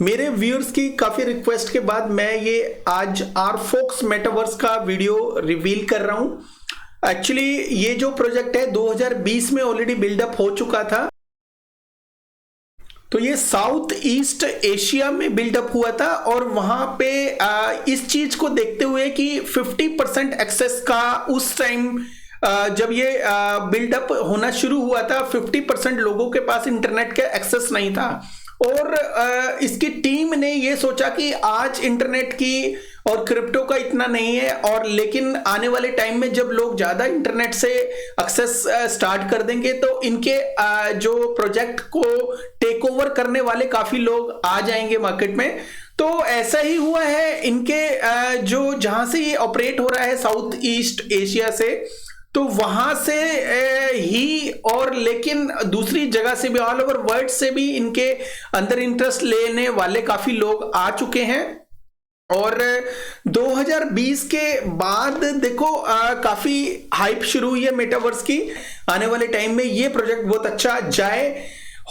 मेरे व्यूअर्स की काफ़ी रिक्वेस्ट के बाद मैं ये आज आरफॉक्स मेटावर्स का वीडियो रिवील कर रहा हूं। एक्चुअली ये जो प्रोजेक्ट है 2020 में ऑलरेडी बिल्डअप हो चुका था। तो ये साउथ ईस्ट एशिया में बिल्डअप हुआ था और वहां पे इस चीज को देखते हुए कि 50% एक्सेस का उस टाइम जब ये बिल्डअप होना शुरू हुआ था 50% लोगों के पास इंटरनेट का एक्सेस नहीं था और इसकी टीम ने ये सोचा कि आज इंटरनेट की और क्रिप्टो का इतना नहीं है और लेकिन आने वाले टाइम में जब लोग ज़्यादा इंटरनेट से एक्सेस स्टार्ट कर देंगे तो इनके जो प्रोजेक्ट को टेक ओवर करने वाले काफ़ी लोग आ जाएंगे मार्केट में। तो ऐसा ही हुआ है इनके जो जहाँ से ये ऑपरेट हो रहा है साउथ ईस्ट एशिया से, तो वहां से ही और लेकिन दूसरी जगह से भी ऑल ओवर वर्ल्ड से भी इनके अंदर इंटरेस्ट लेने वाले काफी लोग आ चुके हैं। और 2020 के बाद देखो काफी हाइप शुरू हुई है मेटावर्स की। आने वाले टाइम में ये प्रोजेक्ट बहुत अच्छा जाए,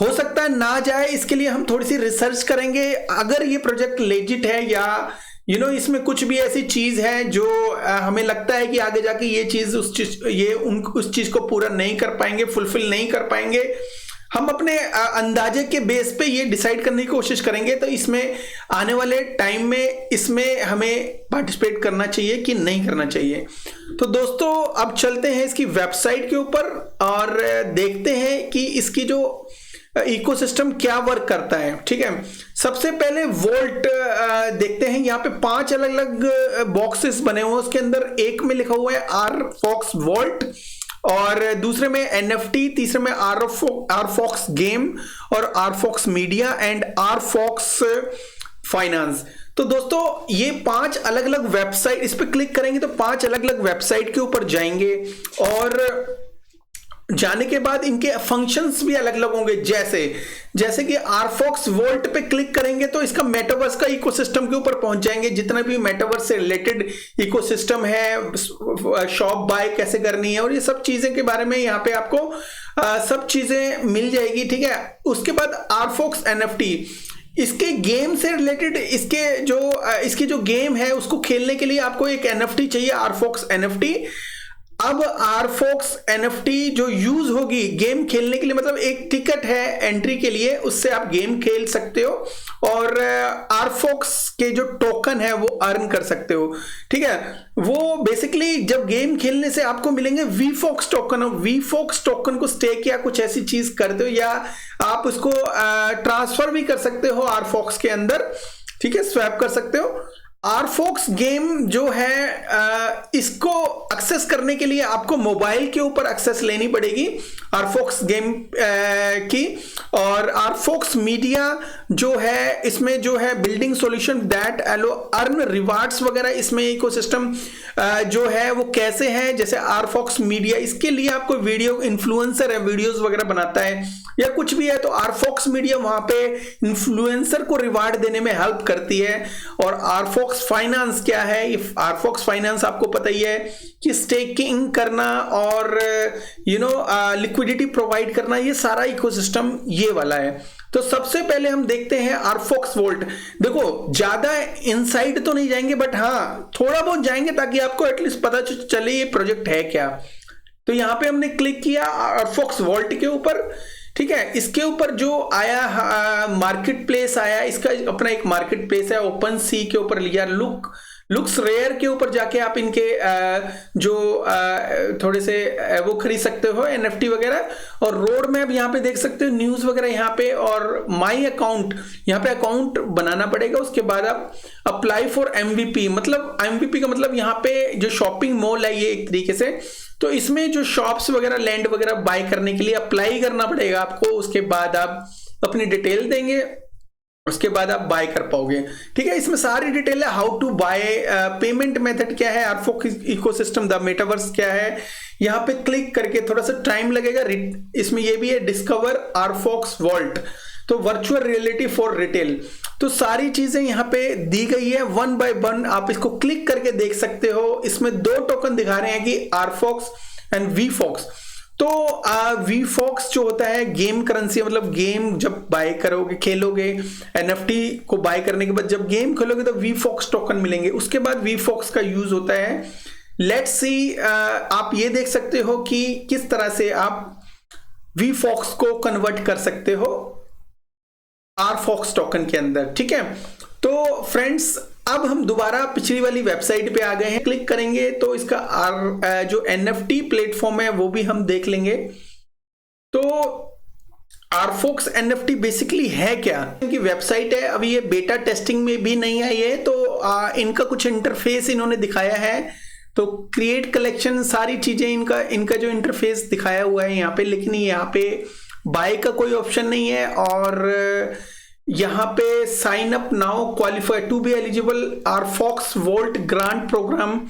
हो सकता है ना जाए, इसके लिए हम थोड़ी सी रिसर्च करेंगे। अगर ये प्रोजेक्ट लेजिट है या इसमें कुछ भी ऐसी चीज है जो हमें लगता है कि आगे जाके ये चीज उस चीज को पूरा नहीं कर पाएंगे, फुलफिल नहीं कर पाएंगे, हम अपने अंदाजे के बेस पे ये डिसाइड करने की कोशिश करेंगे। तो इसमें आने वाले टाइम में इसमें हमें पार्टिसिपेट करना चाहिए कि नहीं करना चाहिए। तो दोस्तों अब चलते हैं इसकी वेबसाइट के ऊपर और देखते हैं कि इसकी जो इकोसिस्टम क्या वर्क करता है। ठीक है, सबसे पहले वोल्ट देखते हैं। यहाँ पे 5 अलग अलग बॉक्सेस बने हुए हैं। उसके अंदर एक में लिखा हुआ है आरफॉक्स वोल्ट और दूसरे में एनएफटी, तीसरे में आरफॉक्स गेम और आरफॉक्स मीडिया एंड आरफॉक्स फाइनेंस। तो दोस्तों ये 5 अलग अलग वेबसाइट, इस पर क्लिक करेंगे तो 5 अलग अलग वेबसाइट के ऊपर जाएंगे और जाने के बाद इनके फंक्शंस भी अलग अलग होंगे। जैसे कि आरफॉक्स वोल्ट पे क्लिक करेंगे तो इसका मेटावर्स का इकोसिस्टम के ऊपर पहुंच जाएंगे। जितना भी मेटावर्स से रिलेटेड इकोसिस्टम है, शॉप बाय कैसे करनी है और ये सब चीजें के बारे में यहाँ पे आपको सब चीजें मिल जाएगी। ठीक है, उसके बाद आरफॉक्स एनएफटी, इसके गेम से रिलेटेड इसकी जो गेम है उसको खेलने के लिए आपको एक एनएफटी चाहिए, आरफॉक्स एनएफटी। अब आरफॉक्स एनएफटी जो यूज होगी गेम खेलने के लिए, मतलब एक टिकट है एंट्री के लिए, उससे आप गेम खेल सकते हो और आरफॉक्स के जो टोकन है वो अर्न कर सकते हो। ठीक है, वो बेसिकली जब गेम खेलने से आपको मिलेंगे वीफॉक्स टोकन। वीफॉक्स टोकन को स्टेक या कुछ ऐसी चीज करते हो या आप उसको ट्रांसफर भी कर सकते हो आरफॉक्स के अंदर। ठीक है, स्वैप कर सकते हो। आरफॉक्स गेम जो है इसको एक्सेस करने के लिए आपको मोबाइल के ऊपर एक्सेस लेनी पड़ेगी आरफॉक्स गेम की। और आरफॉक्स मीडिया जो है, इसमें जो है building solution that allow earn rewards वगैरह, इसमें इकोसिस्टम जो है वो कैसे है। जैसे आरफॉक्स मीडिया, इसके लिए आपको वीडियो इन्फ्लुएंसर है, वीडियोस वगैरह बनाता है या कुछ भी है, तो आरफॉक्स मीडिया वहां पे इन्फ्लुएंसर को रिवार्ड देने में हेल्प करती है। और आरफॉक्स फाइनेंस क्या है, आरफॉक्स फाइनेंस आपको पता ही है कि स्टेकिंग करना और लिक्विडिटी प्रोवाइड करना, ये सारा इकोसिस्टम ये वाला है। तो सबसे पहले हम देखते हैं आरफॉक्स वोल्ट। देखो ज्यादा इनसाइड तो नहीं जाएंगे बट हाँ थोड़ा बहुत जाएंगे ताकि आपको एटलीस्ट पता चले ये प्रोजेक्ट है क्या। तो यहां पे हमने क्लिक किया आरफॉक्स वोल्ट के ऊपर। ठीक है, इसके ऊपर जो आया मार्केट प्लेस आया, इसका अपना एक मार्केट प्लेस है। ओपन सी के ऊपर लिया, लुक्स रेयर के ऊपर जाके आप इनके जो थोड़े से वो खरीद सकते हो एनएफटी वगैरह। और रोड मैप यहाँ पे देख सकते हो, न्यूज वगैरह यहाँ पे, और माई अकाउंट यहाँ पे अकाउंट बनाना पड़ेगा। उसके बाद आप अप्लाई फॉर एमवीपी, मतलब एमवीपी का मतलब यहाँ पे जो शॉपिंग मॉल है ये एक तरीके से, तो इसमें जो शॉप्स वगैरह लैंड वगैरह बाय करने के लिए अप्लाई करना पड़ेगा आपको। उसके बाद आप अपनी डिटेल देंगे, उसके बाद आप बाय कर पाओगे। ठीक है, इसमें सारी डिटेल है, how to buy, payment method क्या है, आरफॉक्स इकोसिस्टम द मेटावर्स क्या है। यहाँ पे क्लिक करके थोड़ा सा टाइम लगेगा। इसमें ये भी है डिस्कवर आरफॉक्स वॉल्ट, तो वर्चुअल रियलिटी फॉर रिटेल। तो सारी चीजें यहाँ पे दी गई है 1 by 1, आप इसको क्लिक करके देख सकते हो। इसमें 2 टोकन दिखा रहे हैं कि आरफॉक्स एंड वीफॉक्स। तो वीफॉक्स जो होता है गेम करेंसी, मतलब गेम जब बाय करोगे, खेलोगे, एनएफटी को बाय करने के बाद जब गेम खेलोगे तो वीफॉक्स टोकन मिलेंगे। उसके बाद वीफॉक्स का यूज होता है, लेट्स सी, आप ये देख सकते हो कि किस तरह से आप वीफॉक्स को कन्वर्ट कर सकते हो आरफॉक्स टोकन के अंदर। ठीक है, तो फ्रेंड्स अब हम दोबारा पिछली वाली वेबसाइट पे आ गए हैं, क्लिक करेंगे तो इसका जो एनएफटी प्लेटफॉर्म है वो भी हम देख लेंगे। तो आरफॉक्स एनएफटी बेसिकली है क्या, इनकी वेबसाइट है, अभी ये बेटा टेस्टिंग में भी नहीं आई है, तो इनका कुछ इंटरफेस इन्होंने दिखाया है। तो क्रिएट कलेक्शन सारी चीजें इनका जो इंटरफेस दिखाया हुआ है यहाँ पे, लेकिन यहाँ पे बाय का कोई ऑप्शन नहीं है, और यहाँ पे sign up now qualify to be eligible RFOX VALT grant program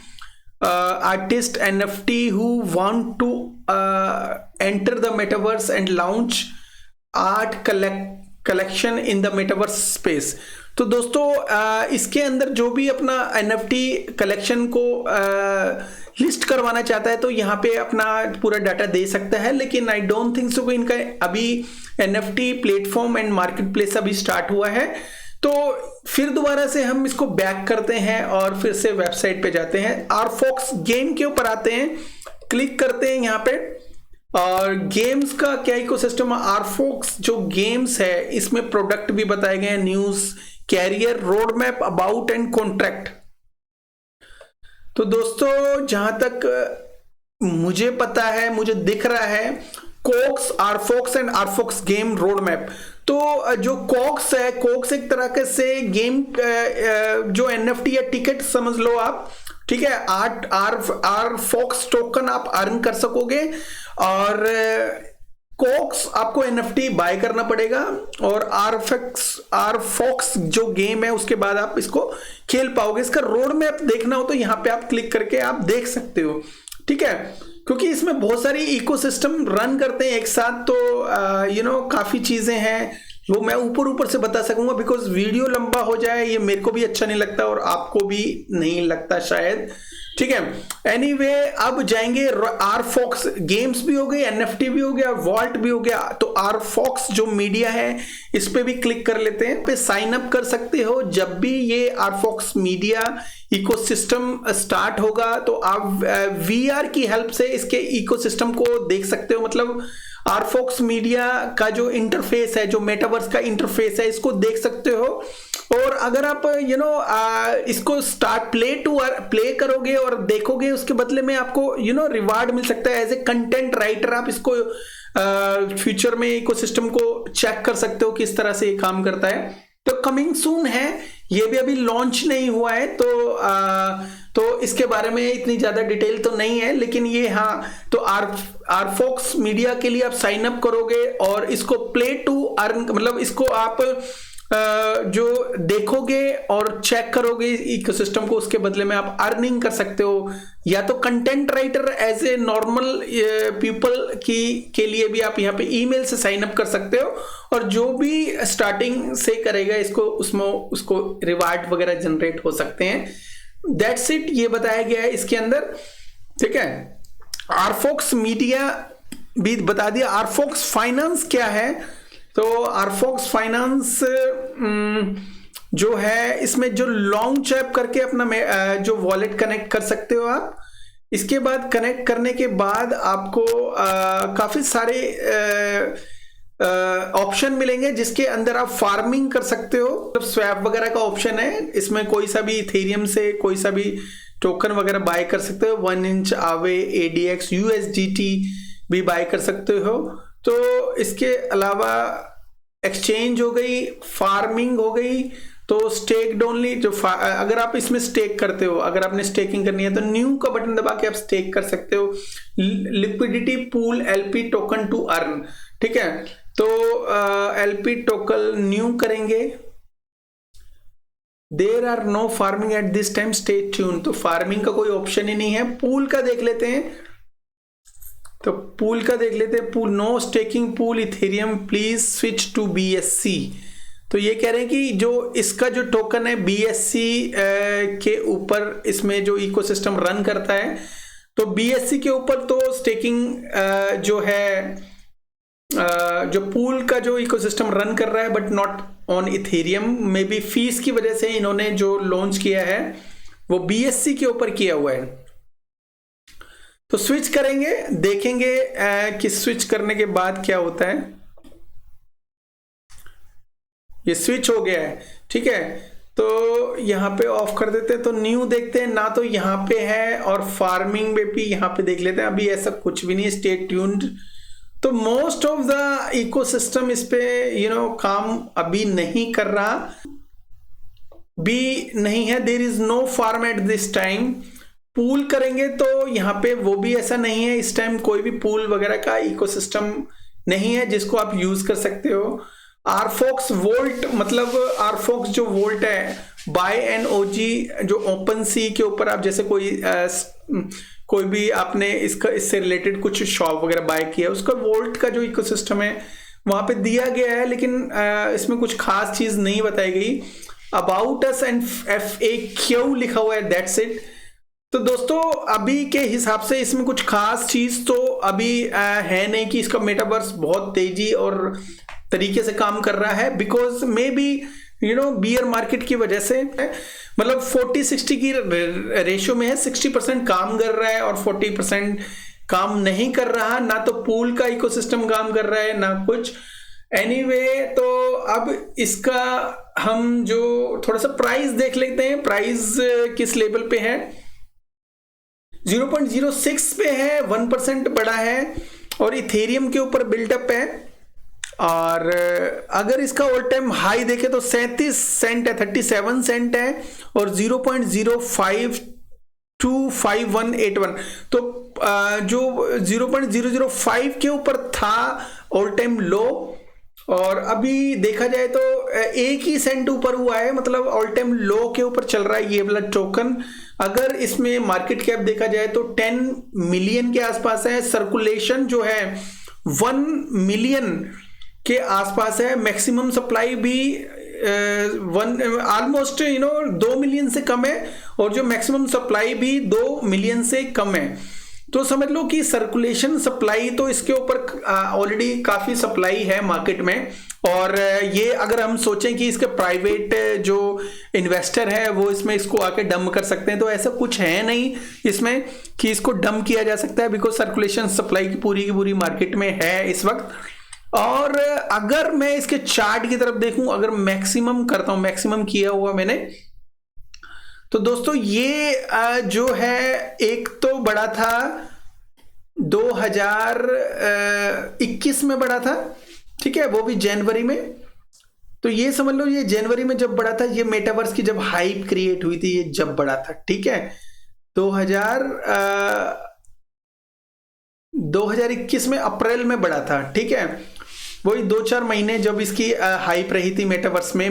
artist NFT who want to enter the metaverse and launch art collection in the metaverse space. तो दोस्तों इसके अंदर जो भी अपना एनएफटी कलेक्शन को लिस्ट करवाना चाहता है तो यहाँ पे अपना पूरा डाटा दे सकता है, लेकिन आई डोंट थिंक सो कि इनका अभी NFT platform and market place अभी स्टार्ट हुआ है। तो फिर दोबारा से हम इसको बैक करते हैं और फिर से वेबसाइट पे जाते हैं, आरफॉक्स गेम के ऊपर आते हैं, क्लिक करते हैं यहाँ पे, और गेम्स का क्या इकोसिस्टम, आरफॉक्स जो गेम्स है इसमें प्रोडक्ट भी बताए गए हैं, news, career, road map, about and contract. तो दोस्तों जहां तक मुझे पता है, मुझे दिख रहा है KOKs, RFOX and RFOX game road map. तो जो कोक्स है, कोक्स एक तरह के से गेम जो एनएफटी या टिकट समझ लो आप, ठीक है, आरफॉक्स टोकन आप अर्न कर सकोगे, और कोक्स आपको एनएफटी बाय करना पड़ेगा, और आरफॉक्स जो गेम है उसके बाद आप इसको खेल पाओगे। इसका रोड मैप देखना हो तो यहाँ पे आप क्लिक करके आप देख सकते हो। ठीक है, क्योंकि इसमें बहुत सारी इकोसिस्टम रन करते हैं एक साथ, तो काफी चीजें हैं, वो मैं ऊपर से बता सकूंगा, बिकॉज वीडियो लंबा हो जाए ये मेरे को भी अच्छा नहीं लगता और आपको भी नहीं लगता शायद। ठीक है, एनीवे अब जाएंगे, आरफॉक्स गेम्स भी हो गए, एनएफटी भी हो गया, वॉल्ट भी हो गया, तो आरफॉक्स जो मीडिया है इस पे भी क्लिक कर लेते हैं। पे साइन अप कर सकते हो, जब भी ये आरफॉक्स मीडिया इकोसिस्टम स्टार्ट होगा तो आप वीआर की हेल्प से इसके इकोसिस्टम को देख सकते हो, मतलब आरफॉक्स मीडिया का जो इंटरफेस है, जो मेटावर्स का इंटरफेस है, इसको देख सकते हो। और अगर आप इसको स्टार्ट प्ले करोगे और देखोगे, उसके बदले में आपको रिवार्ड मिल सकता है एज ए कंटेंट राइटर। आप इसको फ्यूचर में इकोसिस्टम को चेक कर सकते हो किस तरह से ये काम करता है। तो कमिंग सून है, ये भी अभी लॉन्च नहीं हुआ है, तो इसके बारे में इतनी ज्यादा डिटेल तो नहीं है, लेकिन ये हाँ, तो आरफॉक्स मीडिया के लिए आप साइन अप करोगे और इसको प्ले टू अर्न, मतलब इसको आप जो देखोगे और चेक करोगे इकोसिस्टम को, उसके बदले में आप अर्निंग कर सकते हो, या तो content writer as a normal people के लिए भी आप यहाँ पे ईमेल से साइन अप कर सकते हो, और जो भी स्टार्टिंग से करेगा इसको उसको रिवार्ड वगैरह जनरेट हो सकते हैं। दैट्स इट, ये बताया गया है इसके अंदर। ठीक है, आरफॉक्स मीडिया भी बता दिया। आरफॉक्स फाइनेंस क्या है, तो आरफॉक्स फाइनेंस जो है, इसमें जो लॉन्च ऐप करके अपना जो वॉलेट कनेक्ट कर सकते हो आप। इसके बाद कनेक्ट करने के बाद आपको काफी सारे ऑप्शन मिलेंगे जिसके अंदर आप फार्मिंग कर सकते हो, मतलब स्वैप वगैरह का ऑप्शन है। इसमें कोई सा भी इथेरियम से कोई सा भी टोकन वगैरह बाय कर सकते हो। 1 इंच आवे, ADX, USDT भी बाय कर सकते हो। तो इसके अलावा एक्सचेंज हो गई, फार्मिंग हो गई, तो स्टेक्ड ओनली, जो अगर आप इसमें स्टेक करते हो, अगर आपने स्टेकिंग करनी है तो न्यू का बटन दबा के आप स्टेक कर सकते हो। Liquidity pool LP token to earn, ठीक है, तो LP टोकन न्यू करेंगे। There are no farming at this time, stay tune, तो फार्मिंग का कोई ऑप्शन ही नहीं है। पूल का देख लेते हैं, तो पूल का देख लेते हैं। Pool, no staking pool Ethereum, please switch to BSC। तो ये कह रहे हैं कि जो इसका जो टोकन है BSC के ऊपर इसमें जो इकोसिस्टम रन करता है, तो BSC के ऊपर तो स्टेकिंग जो है जो पूल का जो इकोसिस्टम रन कर रहा है, but not on Ethereum. May be fees की वजह से इन्होंने जो लॉन्च किया है वो BSC के ऊपर किया हुआ है। तो स्विच करेंगे, देखेंगे कि स्विच करने के बाद क्या होता है। ये स्विच हो गया है, ठीक है। तो यहाँ पे ऑफ कर देते हैं, तो न्यू देखते हैं ना, तो यहाँ पे है, और फार्मिंग में भी यहाँ पे देख लेते हैं। अभी ऐसा कुछ भी नहीं, स्टे ट्यून्ड। तो मोस्ट ऑफ द इकोसिस्टम इस पे काम अभी नहीं कर रहा भी नहीं है। There is no farm at this time. Pool करेंगे तो यहाँ पे वो भी ऐसा नहीं है, इस टाइम कोई भी पूल वगैरह का इकोसिस्टम नहीं है जिसको आप यूज कर सकते हो। आरफॉक्स वोल्ट, मतलब आरफॉक्स जो वोल्ट है, बाय एंड ओजी जो ओपन सी के ऊपर आप जैसे कोई भी आपने इससे रिलेटेड कुछ शॉप वगैरह बाय किया, उसका वोल्ट का जो इकोसिस्टम है वहां पे दिया गया है, लेकिन इसमें कुछ खास चीज नहीं बताई गई। अबाउट अस एंड FAQ लिखा हुआ है, दैट्स इट। तो दोस्तों अभी के हिसाब से इसमें कुछ खास चीज तो अभी है नहीं कि इसका मेटावर्स बहुत तेजी और तरीके से काम कर रहा है, because may be beer market की वजह से, मतलब 40-60 की रेशियो में है। 60% काम कर रहा है और 40% काम नहीं कर रहा। ना तो पूल का इकोसिस्टम काम कर रहा है ना कुछ। एनीवे, तो अब इसका हम जो थोड़ा सा प्राइस देख लेते हैं, प्राइस किस लेवल पे है। 0.06 पे है, 1% बढ़ा है और इथेरियम के ऊपर बिल्डअप है। और अगर इसका ऑल टाइम हाई देखे तो 37 सेंट है, 37 सेंट है, और 0.052181। तो जो 0.005 के ऊपर था ऑल टाइम लो, और अभी देखा जाए तो 1 ही सेंट ऊपर हुआ है, मतलब ऑल टाइम लो के ऊपर चल रहा है ये वाला टोकन। अगर इसमें मार्केट कैप देखा जाए तो 10 मिलियन के आसपास है। सर्कुलेशन जो है 1 मिलियन के आसपास है। मैक्सिमम सप्लाई भी ऑलमोस्ट 2 मिलियन से कम है, और जो मैक्सिमम सप्लाई भी 2 मिलियन से कम है। तो समझ लो कि सर्कुलेशन सप्लाई तो इसके ऊपर ऑलरेडी काफी सप्लाई है मार्केट में। और ये अगर हम सोचें कि इसके प्राइवेट जो इन्वेस्टर है वो इसमें इसको आके डंप कर सकते हैं, तो ऐसा कुछ है नहीं इसमें कि इसको डंप किया जा सकता है, बिकॉज सर्कुलेशन सप्लाई की पूरी मार्केट में है इस वक्त। और अगर मैं इसके चार्ट की तरफ देखूं, अगर मैक्सिमम करता हूं, मैक्सिमम किया हुआ मैंने, तो दोस्तों ये जो है एक तो बड़ा था 2021 में बड़ा था, ठीक है, वो भी जनवरी में। तो ये समझ लो ये जनवरी में जब बड़ा था, ये मेटावर्स की जब हाइप क्रिएट हुई थी, ये जब बड़ा था, ठीक है। 2021 में अप्रैल में बड़ा था, ठीक है। वही 2-4 महीने जब इसकी हाइप रही थी मेटावर्स में,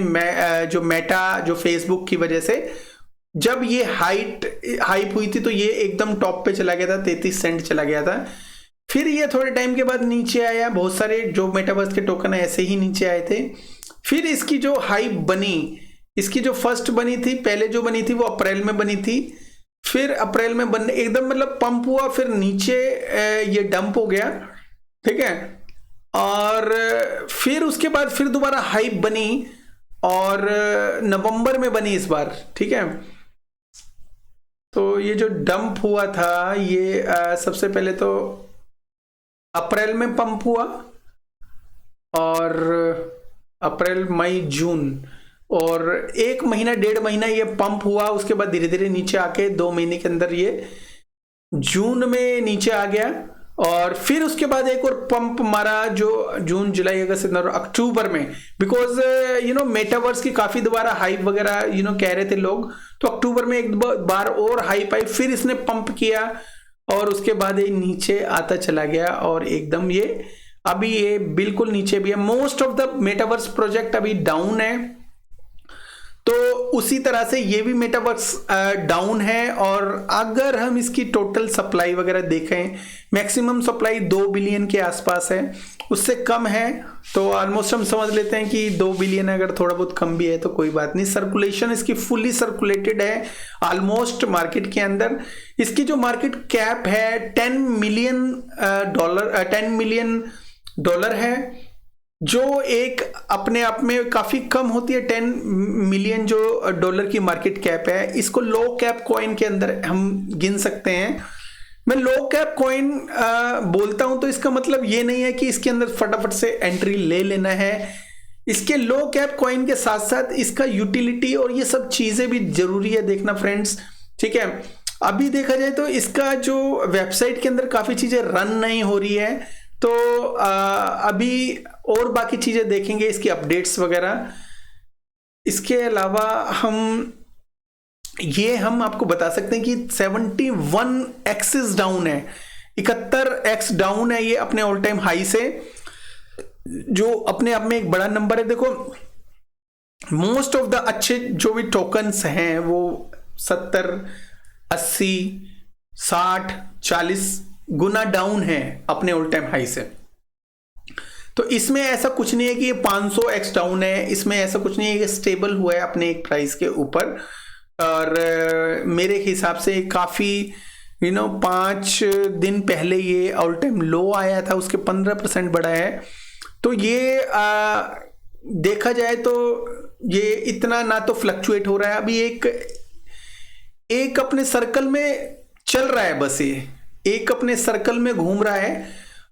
जो मेटा जो फेसबुक की वजह से जब ये हाइप हुई थी, तो ये एकदम टॉप पे चला गया था, 33 सेंट चला गया था। फिर ये थोड़े टाइम के बाद नीचे आया, बहुत सारे जो मेटावर्स के टोकन है ऐसे ही नीचे आए थे। फिर इसकी जो हाइप बनी, इसकी जो फर्स्ट बनी थी, पहले जो बनी थी वो अप्रैल में बनी थी। फिर अप्रैल में बनने एकदम मतलब पंप हुआ, फिर नीचे ये डंप हो गया, ठीक है। और फिर उसके बाद फिर दोबारा हाइप बनी, और नवंबर में बनी इस बार, ठीक है। तो ये जो डंप हुआ था ये सबसे पहले तो अप्रैल में पंप हुआ, और अप्रैल मई जून, और 1 महीना 1.5 महीना ये पंप हुआ। उसके बाद धीरे धीरे नीचे आके 2 महीने के अंदर ये जून में नीचे आ गया, और फिर उसके बाद एक और पंप मारा जो जून जुलाई अगस्त सितंबर अक्टूबर में, बिकॉज मेटावर्स की काफी दोबारा हाइप वगैरह कह रहे थे लोग, तो अक्टूबर में एक बार और हाइप आई, फिर इसने पंप किया, और उसके बाद ये नीचे आता चला गया, और एकदम ये अभी ये बिल्कुल नीचे भी है। Most of the metaverse project अभी डाउन है। तो उसी तरह से ये भी मेटावर्स डाउन है। और अगर हम इसकी टोटल सप्लाई वगैरह देखें, मैक्सिमम सप्लाई 2 बिलियन के आसपास है, उससे कम है तो ऑलमोस्ट हम समझ लेते हैं कि 2 बिलियन, अगर थोड़ा बहुत कम भी है तो कोई बात नहीं। सर्कुलेशन इसकी फुली सर्कुलेटेड है ऑलमोस्ट मार्केट के अंदर। इसकी जो मार्केट कैप है $10 मिलियन है, जो एक अपने आप में काफी कम होती है। 10 मिलियन जो डॉलर की मार्केट कैप है, इसको लो कैप कॉइन के अंदर हम गिन सकते हैं। मैं लो कैप कॉइन बोलता हूं तो इसका मतलब ये नहीं है कि इसके अंदर फटाफट से एंट्री ले लेना है। इसके लो कैप कॉइन के साथ साथ इसका यूटिलिटी और ये सब चीजें भी जरूरी है देखना फ्रेंड्स, ठीक है। अभी देखा जाए तो इसका जो वेबसाइट के अंदर काफी चीजें रन नहीं हो रही है, तो अभी और बाकी चीजें देखेंगे, इसकी अपडेट्स वगैरह। इसके अलावा हम आपको बता सकते हैं कि 71x डाउन है, 71x डाउन है ये अपने ऑल टाइम हाई से, जो अपने आप में एक बड़ा नंबर है। देखो मोस्ट ऑफ द अच्छे जो भी टोकन्स हैं वो 70, 80, 60, 40 गुना डाउन है अपने ऑल टाइम हाई से। तो इसमें ऐसा कुछ नहीं है कि ये 500x डाउन है, इसमें ऐसा कुछ नहीं है कि स्टेबल हुआ है अपने एक प्राइस के ऊपर। और मेरे हिसाब से काफ़ी 5 दिन पहले ये ऑल टाइम लो आया था, उसके 15% बढ़ा है। तो ये देखा जाए तो ये इतना ना तो फ्लक्चुएट हो रहा है, अभी एक अपने सर्कल में चल रहा है, बस ये एक अपने सर्कल में घूम रहा है।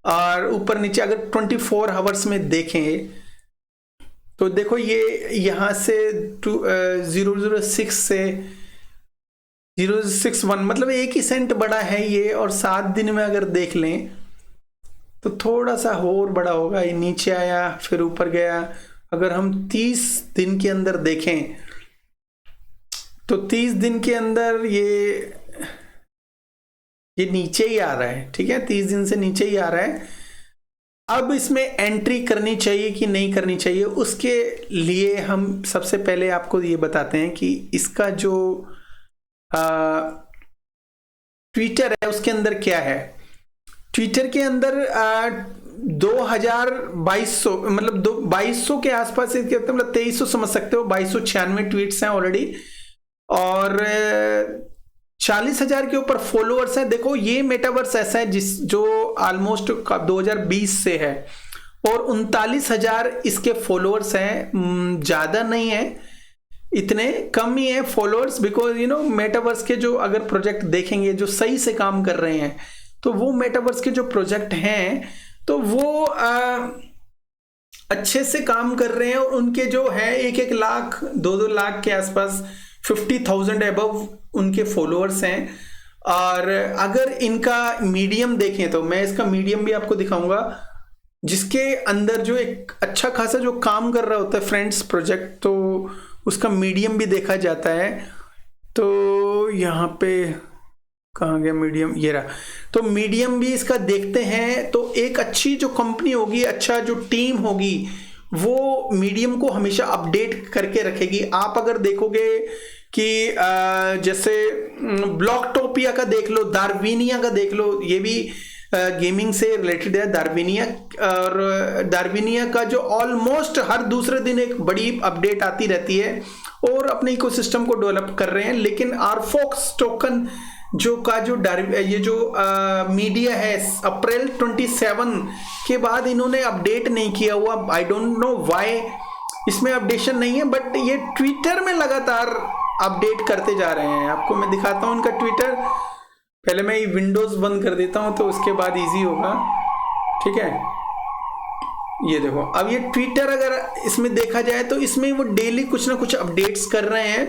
और ऊपर नीचे अगर 24 आवर्स में देखें तो देखो ये यहां से 006 से 061, मतलब 1 ही सेंट बड़ा है ये। और 7 दिन में अगर देख लें तो थोड़ा सा और बड़ा होगा, ये नीचे आया फिर ऊपर गया। अगर हम 30 दिन के अंदर देखें तो 30 दिन के अंदर ये नीचे ही आ रहा है, ठीक है, 30 दिन से नीचे ही आ रहा है। अब इसमें एंट्री करनी चाहिए कि नहीं करनी चाहिए, उसके लिए हम सबसे पहले आपको ये बताते हैं कि इसका जो ट्विटर है उसके अंदर क्या है। ट्विटर के अंदर 2200 मतलब 2200 के आसपास, मतलब 2300 समझ सकते हो, 2296 ट्वीट्स हैं ऑलरेडी और 40,000 के ऊपर फॉलोअर्स हैं। देखो ये मेटावर्स ऐसा है जो ऑलमोस्ट 2020 से है और 39,000 इसके फॉलोअर्स हैं, ज्यादा नहीं है, इतने कम ही है फॉलोअर्स। बिकॉज मेटावर्स के जो अगर प्रोजेक्ट देखेंगे जो सही से काम कर रहे हैं, तो वो मेटावर्स के जो प्रोजेक्ट हैं तो वो अच्छे से काम कर रहे हैं और उनके जो है 1-1 लाख 2-2 लाख के आसपास 50,000 अबव उनके फॉलोअर्स हैं। और अगर इनका मीडियम देखें तो मैं इसका मीडियम भी आपको दिखाऊंगा, जिसके अंदर जो एक अच्छा खासा जो काम कर रहा होता है फ्रेंड्स प्रोजेक्ट, तो उसका मीडियम भी देखा जाता है। तो यहाँ पे कहाँ गया मीडियम, ये रहा। तो मीडियम भी इसका देखते हैं तो एक अच्छी जो कंपनी होगी, अच्छा जो टीम होगी, वो मीडियम को हमेशा अपडेट करके रखेगी। आप अगर देखोगे कि जैसे ब्लॉकटोपिया का देख लो, दार्विनिया का देख लो, ये भी गेमिंग से रिलेटेड है दार्विनिया। और दार्विनिया का जो ऑलमोस्ट हर दूसरे दिन एक बड़ी अपडेट आती रहती है और अपने इकोसिस्टम को डेवलप कर रहे हैं। लेकिन आरफॉक्स टोकन ये जो मीडिया है, अप्रैल 27 के बाद इन्होंने अपडेट नहीं किया हुआ। आई डोंट नो व्हाई इसमें अपडेशन नहीं है, बट ये ट्विटर में लगातार अपडेट करते जा रहे हैं। आपको मैं दिखाता हूं इनका ट्विटर। पहले मैं ये विंडोज बंद कर देता हूं तो उसके बाद इजी होगा, ठीक है। ये देखो, अब ये ट्विटर अगर इसमें देखा जाए तो इसमें वो डेली कुछ ना कुछ अपडेट्स कर रहे हैं,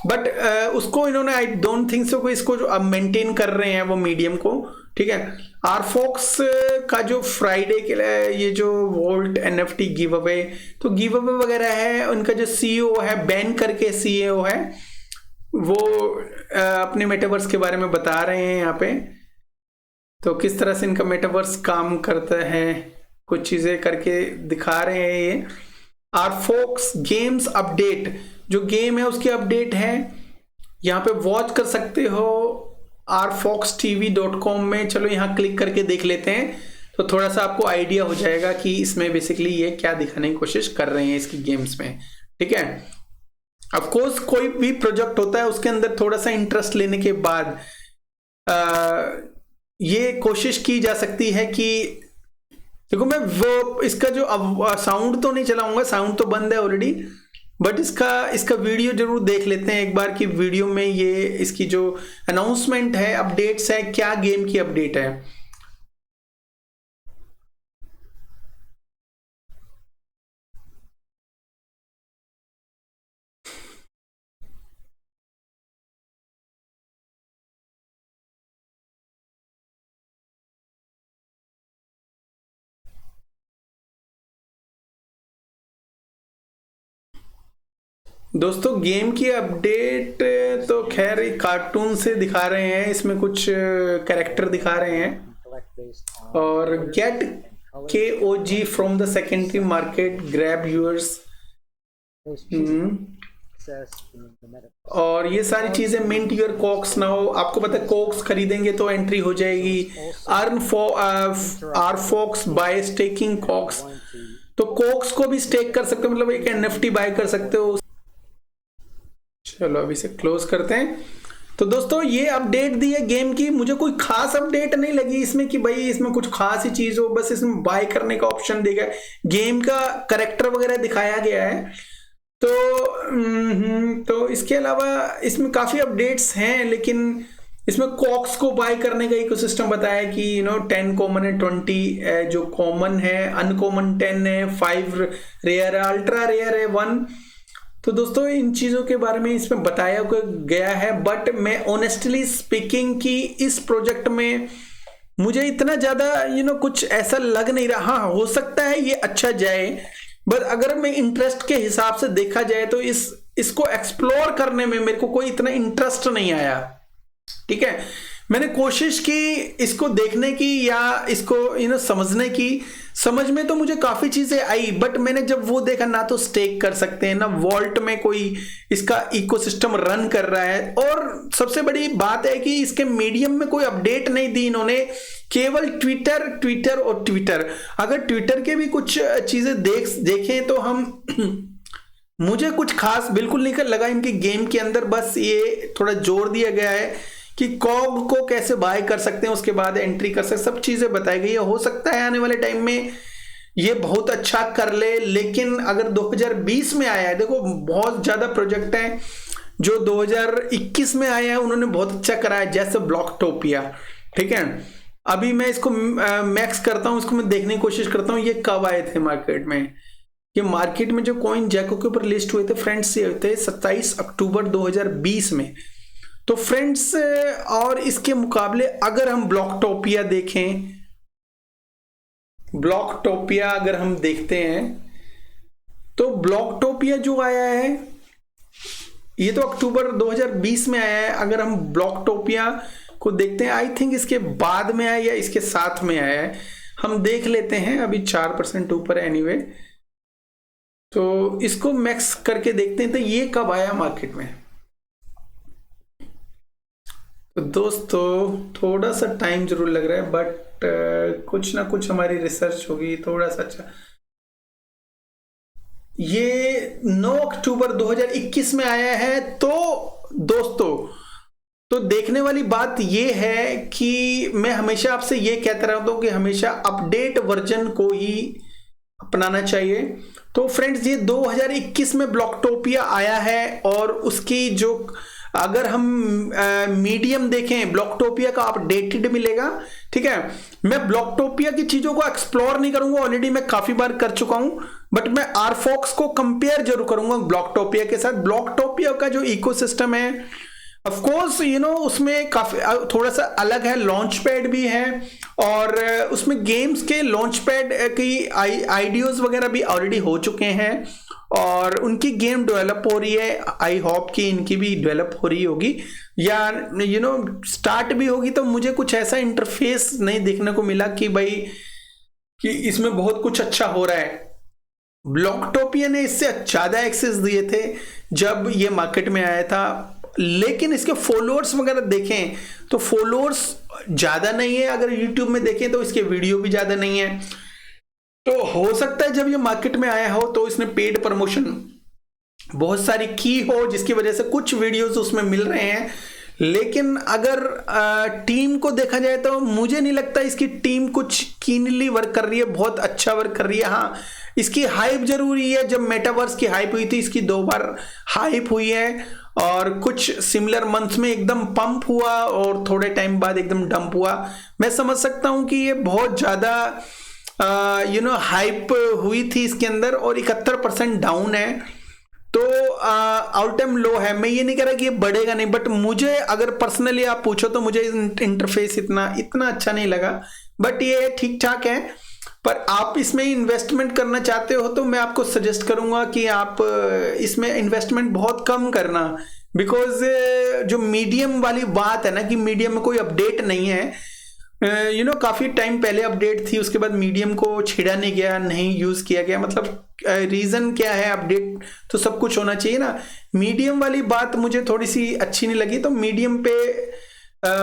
बट उसको इन्होंने आई डोंट थिंक सो इसको जो अब मेंटेन कर रहे हैं वो मीडियम को, ठीक है। आरफॉक्स का जो फ्राइडे के लिए ये जो वोल्ट एनएफटी गिव अवे, तो गिव अवे वगैरह है। उनका जो सीईओ है, बैन करके सीईओ है, वो अपने मेटावर्स के बारे में बता रहे हैं यहाँ पे। तो किस तरह से इनका मेटावर्स काम करता है, कुछ चीजें करके दिखा रहे हैं ये। आरफॉक्स गेम्स अपडेट जो गेम है उसकी अपडेट है, यहाँ पे वॉच कर सकते हो rfoxtv.com में। चलो यहाँ क्लिक करके देख लेते हैं तो थोड़ा सा आपको आइडिया हो जाएगा कि इसमें बेसिकली ये क्या दिखाने की कोशिश कर रहे हैं इसकी गेम्स में। ठीक है, ऑफ कोर्स कोई भी प्रोजेक्ट होता है उसके अंदर थोड़ा सा इंटरेस्ट लेने के बाद ये कोशिश की जा सकती है कि देखो, मैं वो इसका जो साउंड तो नहीं चलाऊंगा, साउंड तो बंद है ऑलरेडी, बट इसका वीडियो जरूर देख लेते हैं एक बार कि वीडियो में ये इसकी जो अनाउंसमेंट है, अपडेट्स है, क्या गेम की अपडेट है। दोस्तों गेम की अपडेट तो खैर कार्टून से दिखा रहे हैं, इसमें कुछ कैरेक्टर दिखा रहे हैं और get KOG from the secondary market, grab yours, और ये सारी चीजें। मिंट योर कॉक्स नाउ, आपको पता है कॉक्स खरीदेंगे तो एंट्री हो जाएगी। Earn rfox by staking KOX, तो कॉक्स को भी स्टेक कर सकते हो, मतलब एक NFT बाय कर सकते हो। चलो अभी से क्लोज करते हैं। तो दोस्तों ये अपडेट दी है गेम की, मुझे कोई खास अपडेट नहीं लगी इसमें कि भाई इसमें कुछ खास ही चीज हो, बस इसमें बाय करने का ऑप्शन दिया गया, गेम का कैरेक्टर वगैरह दिखाया गया है। तो इसके अलावा इसमें काफी अपडेट्स हैं, लेकिन इसमें कॉक्स को बाय करने का इकोसिस्टम बताया कि 10 कॉमन है, 20 जो कॉमन है, अनकॉमन 10 है, 5 रेयर है, अल्ट्रा रेयर है 1। तो दोस्तों इन चीज़ों के बारे में इसमें बताया गया है, बट मैं ऑनेस्टली स्पीकिंग कि इस प्रोजेक्ट में मुझे इतना ज़्यादा कुछ ऐसा लग नहीं रहा। हाँ, हो सकता है ये अच्छा जाए, बट अगर मैं इंटरेस्ट के हिसाब से देखा जाए तो इसको एक्सप्लोर करने में मेरे को कोई इतना इंटरेस्ट नहीं आया। ठीक है, मैंने कोशिश की इसको देखने की या इसको समझने की, समझ में तो मुझे काफी चीजें आई, बट मैंने जब वो देखा ना तो स्टेक कर सकते हैं ना वॉल्ट में कोई इसका इकोसिस्टम रन कर रहा है, और सबसे बड़ी बात है कि इसके मीडियम में कोई अपडेट नहीं दी इन्होंने, केवल ट्विटर और ट्विटर। अगर ट्विटर के भी कुछ चीजें देखें तो हम मुझे कुछ खास बिल्कुल नहीं लगा इनकी गेम के अंदर। बस ये थोड़ा जोर दिया गया है कि कॉग को कैसे बाय कर सकते हैं, उसके बाद एंट्री कर सकते, सब चीजें बताई गई है। हो सकता है आने वाले टाइम में ये बहुत अच्छा कर ले, लेकिन अगर 2020 में आया है, देखो बहुत ज्यादा प्रोजेक्ट हैं जो 2021 में आए हैं, उन्होंने बहुत अच्छा करा है, जैसे ब्लॉकटोपिया। ठीक है, अभी मैं इसको मैक्स करता हूं, इसको मैं देखने की कोशिश करता हूं ये कब आए थे मार्केट में। ये मार्केट में जो कॉइन जैको के ऊपर लिस्ट हुए थे फ्रेंड्स, ये हुए थे 27 अक्टूबर 2020 में। तो फ्रेंड्स और इसके मुकाबले अगर हम ब्लॉकटोपिया देखें, ब्लॉकटोपिया अगर हम देखते हैं तो ब्लॉकटोपिया जो आया है ये तो अक्टूबर 2020 में आया है। अगर हम ब्लॉकटोपिया को देखते हैं, आई थिंक इसके बाद में आया या इसके साथ में आया है, हम देख लेते हैं। अभी 4% ऊपर है एनीवे, तो इसको मैक्स करके देखते हैं तो ये कब आया मार्केट में। तो दोस्तों थोड़ा सा टाइम जरूर लग रहा है, बट कुछ ना कुछ हमारी रिसर्च होगी थोड़ा सा। अच्छा, ये 9 अक्टूबर 2021 में आया है। तो दोस्तों तो देखने वाली बात ये है कि मैं हमेशा आपसे ये कहता रहता हूं कि हमेशा अपडेट वर्जन को ही अपनाना चाहिए। तो फ्रेंड्स ये 2021 में ब्लॉकटोपिया आया है, और उसकी जो अगर हम मीडियम देखें ब्लॉकटोपिया का अपडेटेड मिलेगा। ठीक है, मैं ब्लॉकटोपिया की चीजों को एक्सप्लोर नहीं करूंगा, ऑलरेडी मैं काफी बार कर चुका हूं, बट मैं rfox को कंपेयर जरूर करूंगा ब्लॉकटोपिया के साथ। ब्लॉकटोपिया का जो इकोसिस्टम है ऑफ कोर्स उसमें काफी थोड़ा सा अलग है, लॉन्च पैड भी है, और उसमें गेम्स के लॉन्च पैड की आइडियोज वगैरह भी ऑलरेडी हो चुके हैं, और उनकी गेम डेवलप हो रही है। आई होप कि इनकी भी डेवलप हो रही होगी या स्टार्ट भी होगी। तो मुझे कुछ ऐसा इंटरफेस नहीं देखने को मिला कि भाई कि इसमें बहुत कुछ अच्छा हो रहा है। ब्लॉकटोपिया ने इससे ज़्यादा एक्सेस दिए थे जब ये मार्केट में आया था, लेकिन इसके फॉलोअर्स वगैरह देखें तो फॉलोअर्स ज़्यादा नहीं है, अगर यूट्यूब में देखें तो इसके वीडियो भी ज़्यादा नहीं है। तो हो सकता है जब ये मार्केट में आया हो तो इसने पेड प्रमोशन बहुत सारी की हो, जिसकी वजह से कुछ वीडियोस उसमें मिल रहे हैं। लेकिन अगर टीम को देखा जाए तो मुझे नहीं लगता इसकी टीम कुछ कीनली वर्क कर रही है, बहुत अच्छा वर्क कर रही है। हाँ, इसकी हाइप जरूरी है, जब मेटावर्स की हाइप हुई थी, इसकी 2 बार हाइप हुई है और कुछ सिमिलर मंथ्स में एकदम पंप हुआ और थोड़े टाइम बाद एकदम डंप हुआ। मैं समझ सकता हूं कि ये बहुत ज़्यादा हाइप हुई थी इसके अंदर और 71% डाउन है, तो ऑल टाइम लो है। मैं ये नहीं कह रहा कि ये बढ़ेगा नहीं, बट मुझे अगर पर्सनली आप पूछो तो मुझे इंटरफेस इतना अच्छा नहीं लगा, बट ये ठीक ठाक है। पर आप इसमें इन्वेस्टमेंट करना चाहते हो तो मैं आपको सजेस्ट करूंगा कि आप इसमें इन्वेस्टमेंट बहुत कम करना, बिकॉज जो मीडियम वाली बात है ना कि मीडियम में कोई अपडेट नहीं है, काफी टाइम पहले अपडेट थी, उसके बाद मीडियम को छेड़ा नहीं गया, नहीं यूज किया गया। मतलब रीजन क्या है, अपडेट तो सब कुछ होना चाहिए ना। मीडियम वाली बात मुझे थोड़ी सी अच्छी नहीं लगी, तो मीडियम पे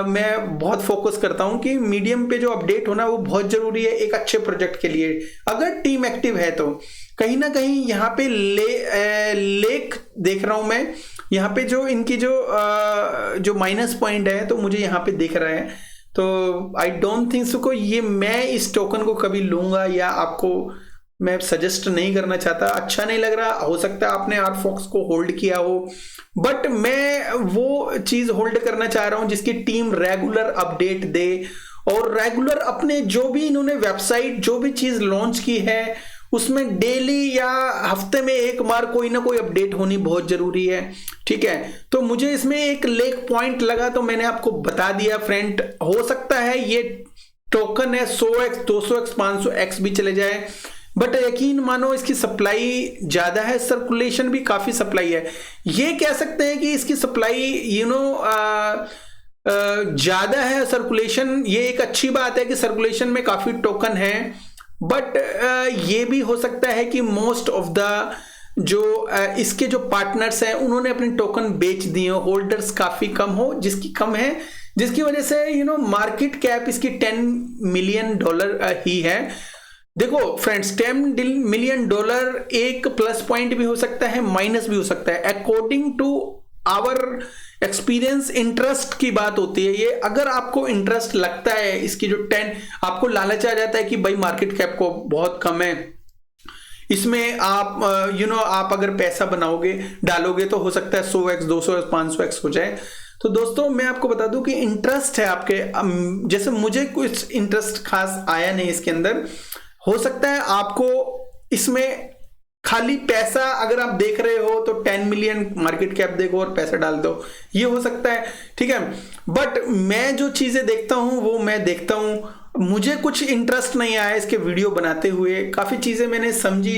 मैं बहुत फोकस करता हूं कि मीडियम पे जो अपडेट होना वो बहुत जरूरी है एक अच्छे प्रोजेक्ट के लिए। अगर टीम एक्टिव है तो कहीं ना कहीं यहाँ पे लेक देख रहा हूं मैं, यहाँ पे जो इनकी जो माइनस पॉइंट है तो मुझे यहाँ पे दिख रहा है। तो आई डोंट थिंक सो को ये मैं इस टोकन को कभी लूंगा या आपको मैं सजेस्ट नहीं करना चाहता, अच्छा नहीं लग रहा। हो सकता है आपने आरफॉक्स को होल्ड किया हो, बट मैं वो चीज होल्ड करना चाह रहा हूं जिसकी टीम रेगुलर अपडेट दे और रेगुलर अपने जो भी इन्होंने वेबसाइट जो भी चीज लॉन्च की है उसमें डेली या हफ्ते में एक बार कोई ना कोई अपडेट होनी बहुत जरूरी है। ठीक है, तो मुझे इसमें एक लेक पॉइंट लगा तो मैंने आपको बता दिया फ्रेंड। हो सकता है ये टोकन है 100x 200x 500x भी चले जाए, बट यकीन मानो इसकी सप्लाई ज्यादा है, सर्कुलेशन भी काफी सप्लाई है। ये कह सकते हैं कि इसकी सप्लाई ज्यादा है, सर्कुलेशन, ये एक अच्छी बात है कि सर्कुलेशन में काफी टोकन है, बट ये भी हो सकता है कि मोस्ट ऑफ द जो इसके जो पार्टनर्स हैं उन्होंने अपने टोकन बेच दिए हो, होल्डर्स काफी कम हो, जिसकी वजह से मार्केट कैप इसकी $10 मिलियन ही है। देखो फ्रेंड्स, $10 मिलियन एक प्लस पॉइंट भी हो सकता है, माइनस भी हो सकता है, according to our experience. Interest की बात होती है ये, अगर आपको इंटरेस्ट लगता है इसकी जो 10, आपको लालच आ जाता है कि भाई मार्केट कैप को बहुत कम है, इसमें आप आप अगर पैसा बनाओगे डालोगे तो हो सकता है 100x 200x 500x हो जाए। तो दोस्तों मैं आपको बता दूं कि इंटरेस्ट है आपके, जैसे मुझे कुछ इंटरेस्ट खास आया नहीं इसके अंदर। हो सकता है आपको इसमें खाली पैसा, अगर आप देख रहे हो तो 10 मिलियन मार्केट कैप देखो और पैसा डाल दो, ये हो सकता है, ठीक है। बट मैं जो चीजें देखता हूं वो मैं देखता हूं, मुझे कुछ इंटरेस्ट नहीं आया इसके वीडियो बनाते हुए, काफी चीजें मैंने समझी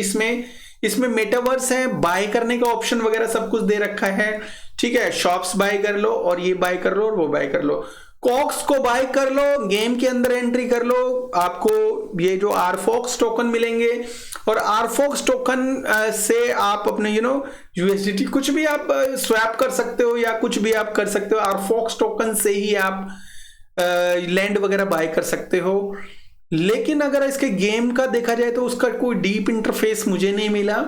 इसमें मेटावर्स है, बाय करने का ऑप्शन वगैरह सब कुछ दे रखा है, ठीक है। शॉप्स बाय कर लो और ये बाय कर लो और वो बाय कर लो, कॉक्स को बाय कर लो, गेम के अंदर एंट्री कर लो, आपको ये जो आरफॉक्स टोकन मिलेंगे और आरफॉक्स टोकन से आप अपने यूएसडीटी कुछ भी आप स्वैप कर सकते हो या कुछ भी आप कर सकते हो। आरफॉक्स टोकन से ही आप लैंड वगैरह बाय कर सकते हो। लेकिन अगर इसके गेम का देखा जाए तो उसका कोई डीप इंटरफेस मुझे नहीं मिला।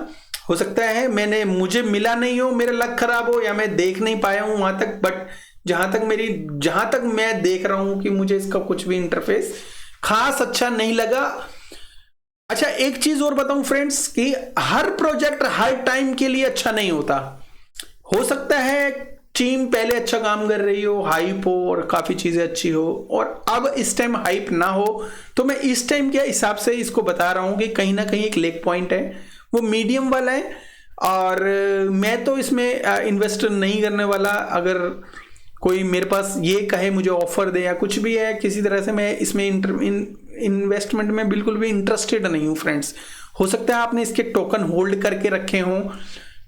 हो सकता है मुझे मिला नहीं हो, मेरा लक खराब हो, या मैं देख नहीं पाया हूं वहां तक, बट जहां तक मैं देख रहा हूं कि मुझे इसका कुछ भी इंटरफेस खास अच्छा नहीं लगा। अच्छा, एक चीज और बताऊं फ्रेंड्स कि हर प्रोजेक्ट हर टाइम के लिए अच्छा नहीं होता। हो सकता है टीम पहले अच्छा काम कर रही हो, हाइप हो और काफी चीजें अच्छी हो, और अब इस टाइम हाइप ना हो, तो मैं इस टाइम के हिसाब से इसको बता रहा हूं कि कहीं ना कहीं एक लेग पॉइंट है, वो मीडियम वाला है, और मैं तो इसमें इन्वेस्ट नहीं करने वाला। अगर कोई मेरे पास ये कहे मुझे ऑफर दे या कुछ भी है किसी तरह से, मैं इसमें इन्वेस्टमेंट में बिल्कुल भी इंटरेस्टेड नहीं हूँ फ्रेंड्स। हो सकता है आपने इसके टोकन होल्ड करके रखे हों,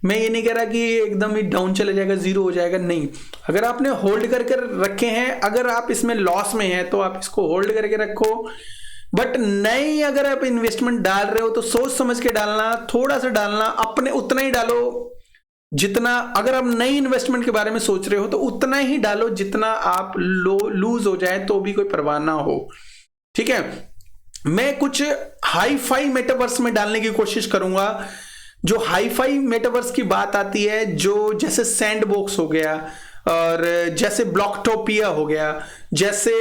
मैं ये नहीं कह रहा कि एकदम ही डाउन चला जाएगा, जीरो हो जाएगा, नहीं। अगर आपने होल्ड करके रखे हैं, अगर आप इसमें लॉस में हैं तो आप इसको होल्ड करके रखो। बट नए अगर आप इन्वेस्टमेंट डाल रहे हो तो सोच समझ के डालना, थोड़ा सा डालना, अपने उतना ही डालो जितना, अगर आप नई इन्वेस्टमेंट के बारे में सोच रहे हो तो उतना ही डालो जितना आप लूज हो जाए तो भी कोई परवाह ना हो, ठीक है। मैं कुछ हाई फाई मेटावर्स में डालने की कोशिश करूंगा। जो हाई फाई मेटावर्स की बात आती है, जो जैसे सैंडबॉक्स हो गया, और जैसे ब्लॉकटोपिया हो गया, जैसे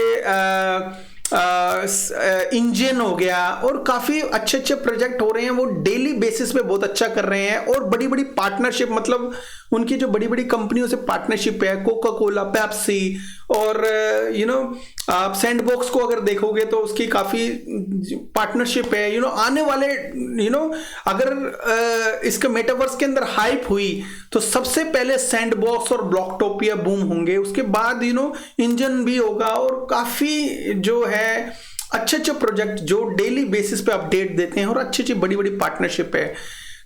इंजन हो गया, और काफी अच्छे अच्छे प्रोजेक्ट हो रहे हैं, वो डेली बेसिस पे बहुत अच्छा कर रहे हैं, और बड़ी बड़ी पार्टनरशिप, मतलब उनकी जो बड़ी बड़ी कंपनियों से पार्टनरशिप है, कोका कोला, पेप्सी, और आप सैंडबॉक्स को अगर देखोगे तो उसकी काफी पार्टनरशिप है। आने वाले अगर इसके मेटावर्स के अंदर हाइप हुई तो सबसे पहले सैंडबॉक्स और ब्लॉकटोपिया बूम होंगे, उसके बाद इंजन भी होगा, और काफी जो है अच्छे अच्छे प्रोजेक्ट जो डेली बेसिस पे अपडेट देते हैं, और अच्छी अच्छी बड़ी बड़ी पार्टनरशिप है,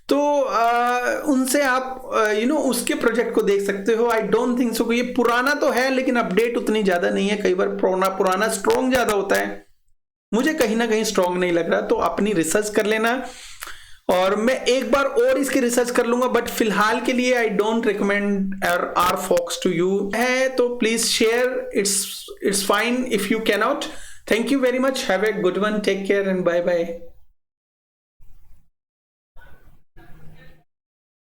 तो उनसे आप उसके प्रोजेक्ट को देख सकते हो। आई डोंट थिंक सो, ये पुराना तो है लेकिन अपडेट उतनी ज्यादा नहीं है। कई बार पुराना स्ट्रॉन्ग ज्यादा होता है, मुझे कहीं ना कहीं स्ट्रॉन्ग नहीं लग रहा, तो अपनी रिसर्च कर लेना, और मैं एक बार और इसकी रिसर्च कर लूंगा, बट फिलहाल के लिए I don't recommend RFOX to you है, तो please share, it's fine if you can not. Thank you very much, have a good one, take care and bye bye.